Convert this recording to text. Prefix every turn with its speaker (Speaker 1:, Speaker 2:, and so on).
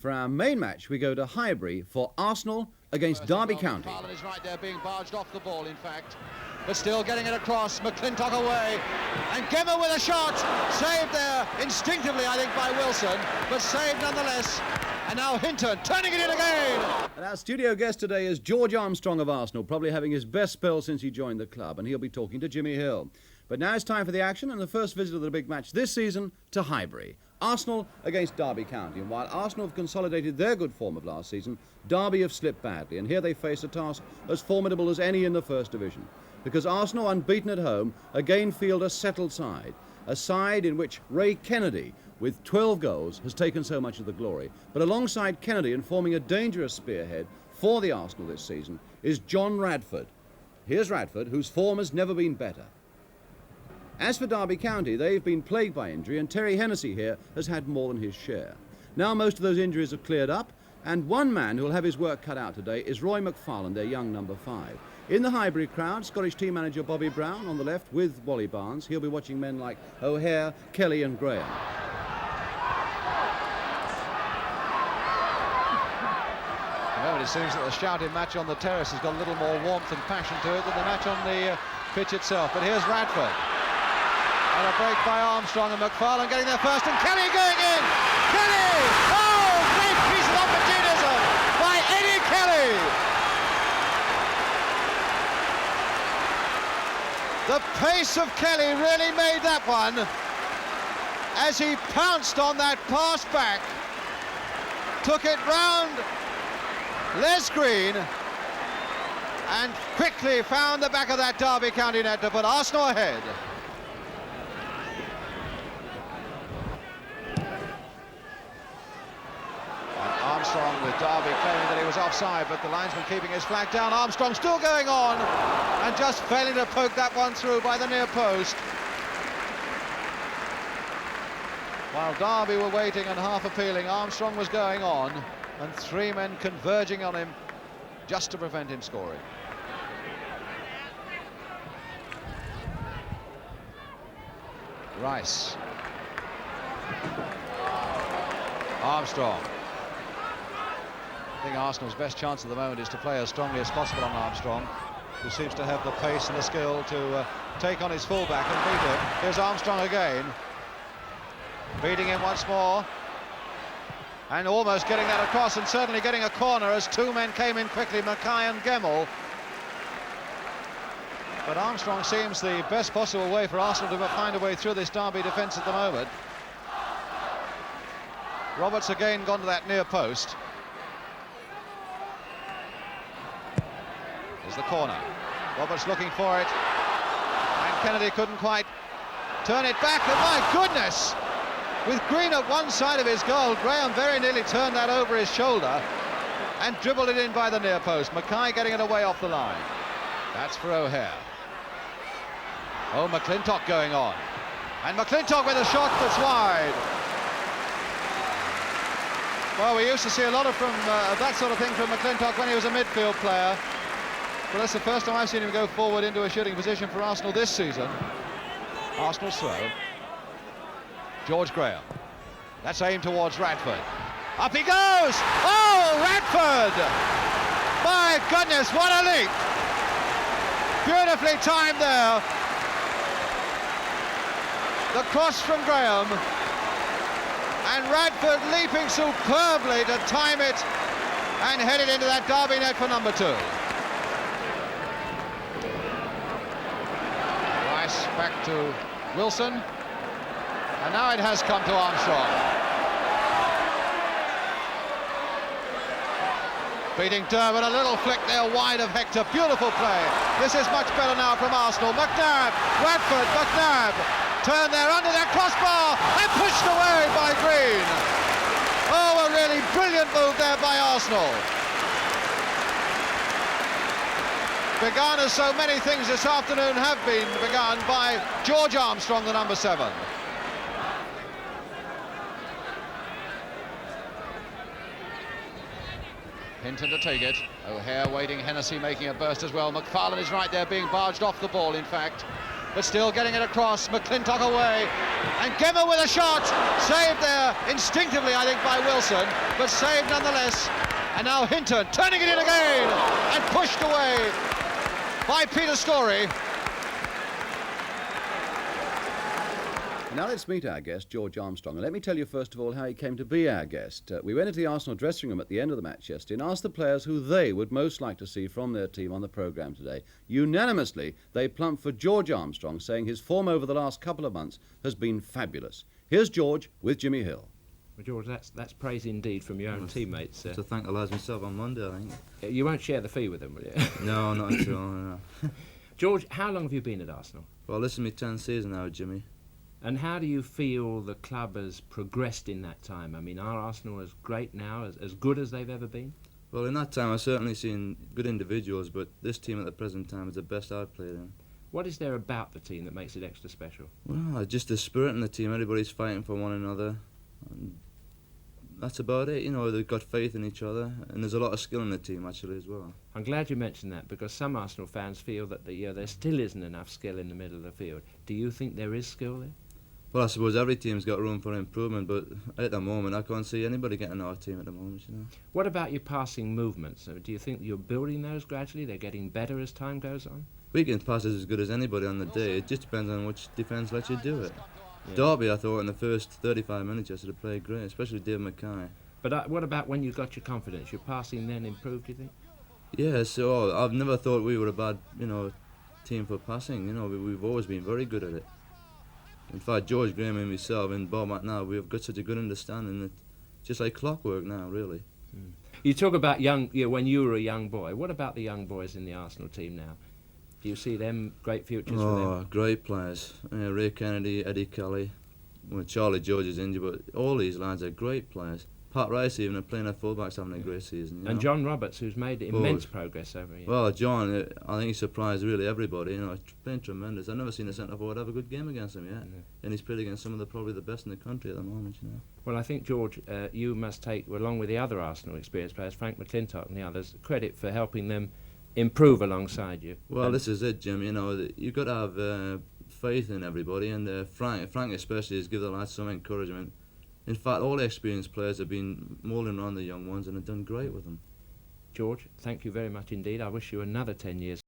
Speaker 1: For our main match, we go to Highbury for Arsenal against Derby County.
Speaker 2: McFarlane is right there, being barged off the ball, in fact. But still getting it across, McClintock away. And Gemma with a shot! Saved there, instinctively, I think, by Wilson. But saved nonetheless. And now Hinton turning it in again!
Speaker 1: And our studio guest today is George Armstrong of Arsenal, probably having his best spell since he joined the club. And he'll be talking to Jimmy Hill. But now it's time for the action and the first visit of the big match this season to Highbury. Arsenal against Derby County. And while Arsenal have consolidated their good form of last season, Derby have slipped badly. And here they face a task as formidable as any in the First Division. Because Arsenal, unbeaten at home, again field a settled side. A side in which Ray Kennedy, with 12 goals, has taken so much of the glory. But alongside Kennedy and forming a dangerous spearhead for the Arsenal this season is John Radford. Here's Radford, whose form has never been better. As for Derby County, they've been plagued by injury, and Terry Hennessy here has had more than his share. Now most of those injuries have cleared up, and one man who will have his work cut out today is Roy McFarlane, their young number 5. In the Highbury crowd, Scottish team manager Bobby Brown on the left with Wally Barnes. He'll be watching men like O'Hare, Kelly and Graham.
Speaker 2: Well, it seems that the shouting match on the terrace has got a little more warmth and passion to it than the match on the pitch itself. But here's Radford. And a break by Armstrong, and McFarlane getting there first, and Kelly going in! Kelly! Oh, great piece of opportunism by Eddie Kelly! The pace of Kelly really made that one as he pounced on that pass back, took it round Les Green, and quickly found the back of that Derby County net to put Arsenal ahead. Armstrong with Derby claiming that he was offside, but the linesman keeping his flag down. Armstrong still going on and just failing to poke that one through by the near post. While Derby were waiting and half appealing, Armstrong was going on, and 3 men converging on him just to prevent him scoring. Rice. Armstrong. I think Arsenal's best chance at the moment is to play as strongly as possible on Armstrong, who seems to have the pace and the skill to take on his fullback and beat him. Here's Armstrong again, beating him once more, and almost getting that across, and certainly getting a corner as 2 men came in quickly, Mackay and Gemmell. But Armstrong seems the best possible way for Arsenal to find a way through this Derby defence at the moment. Roberts again gone to that near post. There's the corner. Roberts looking for it, and Kennedy couldn't quite turn it back, and my goodness! With Green at one side of his goal, Graham very nearly turned that over his shoulder and dribbled it in by the near post. Mackay getting it away off the line. That's for O'Hare. Oh, McClintock going on. And McClintock with a shot that's wide. Well, we used to see a lot of that sort of thing from McClintock when he was a midfield player. But that's the first time I've seen him go forward into a shooting position for Arsenal this season. Arsenal's throw. George Graham. That's aimed towards Radford. Up he goes! Oh, Radford! My goodness, what a leap! Beautifully timed there. The cross from Graham. And Radford leaping superbly to time it and head it into that Derby net for number 2. Rice back to Wilson. And now it has come to Armstrong. Beating Derwin, a little flick there wide of Hector. Beautiful play. This is much better now from Arsenal. McNabb, Radford, McNabb. Turn there under that crossbar and pushed away by Green. Oh, a really brilliant move there by Arsenal. Begun as so many things this afternoon have been begun by George Armstrong, the number 7. Hinton to take it. O'Hare waiting, Hennessy making a burst as well. McFarlane is right there, being barged off the ball, in fact. but still getting it across. McClintock away, and Gemma with a shot, saved there instinctively, I think, by Wilson, but saved nonetheless. And now Hinton turning it in again, and pushed away by Peter Storey.
Speaker 1: Now let's meet our guest, George Armstrong. And let me tell you first of all how he came to be our guest. We went into the Arsenal dressing room at the end of the match yesterday and asked the players who they would most like to see from their team on the programme today. Unanimously, they plumped for George Armstrong, saying his form over the last couple of months has been fabulous. Here's George with Jimmy Hill.
Speaker 3: Well, George, that's praise indeed from your own teammates.
Speaker 4: To thank the lads myself on Monday, I think.
Speaker 3: You won't share the fee with them, will you?
Speaker 4: No, not at all, no.
Speaker 3: George, how long have you been at Arsenal?
Speaker 4: Well, this is my 10th season now, Jimmy.
Speaker 3: And how do you feel the club has progressed in that time? I mean, are Arsenal as great now, as good as they've ever been?
Speaker 4: Well, in that time I've certainly seen good individuals, but this team at the present time is the best I've played in.
Speaker 3: What is there about the team that makes it extra special?
Speaker 4: Well, just the spirit in the team. Everybody's fighting for one another. And that's about it. You know, they've got faith in each other, and there's a lot of skill in the team actually as well.
Speaker 3: I'm glad you mentioned that, because some Arsenal fans feel that there still isn't enough skill in the middle of the field. Do you think there is skill there?
Speaker 4: Well, I suppose every team's got room for improvement, but at the moment I can't see anybody getting our team at the moment, you know.
Speaker 3: What about your passing movements? Do you think you're building those gradually? They're getting better as time goes on?
Speaker 4: We can pass as good as anybody on the day. It just depends on which defence lets you do it.
Speaker 3: Yeah.
Speaker 4: Derby, I thought in the first 35 minutes yesterday played great, especially Dave Mackay.
Speaker 3: But what about when you got your confidence? Your passing then improved, do you think?
Speaker 4: Yeah, so I've never thought we were a bad, team for passing. You know, we've always been very good at it. In fact, George Graham and myself and Bob McNabb, we've got such a good understanding that just like clockwork now, really.
Speaker 3: You talk about when you were a young boy. What about the young boys in the Arsenal team now? Do you see them great futures for them?
Speaker 4: Oh, great players. Ray Kennedy, Eddie Kelly. Well, Charlie George is injured, but all these lads are great players. Pat Rice even playing at fullback's having a great season. You know?
Speaker 3: And John Roberts, who's made immense progress over here.
Speaker 4: Well, John, I think he surprised really everybody. You know, playing tremendous. I've never seen a centre forward have a good game against him yet, and he's played against some of probably the best in the country at the moment. You know.
Speaker 3: Well, I think George, you must take, along with the other Arsenal experienced players, Frank McClintock and the others, credit for helping them improve alongside you.
Speaker 4: Well, this is it, Jim. You know, you've got to have faith in everybody, and Frank especially has given the lads some encouragement. In fact, all the experienced players have been moulding around the young ones and have done great with them.
Speaker 3: George, thank you very much indeed. I wish you another 10 years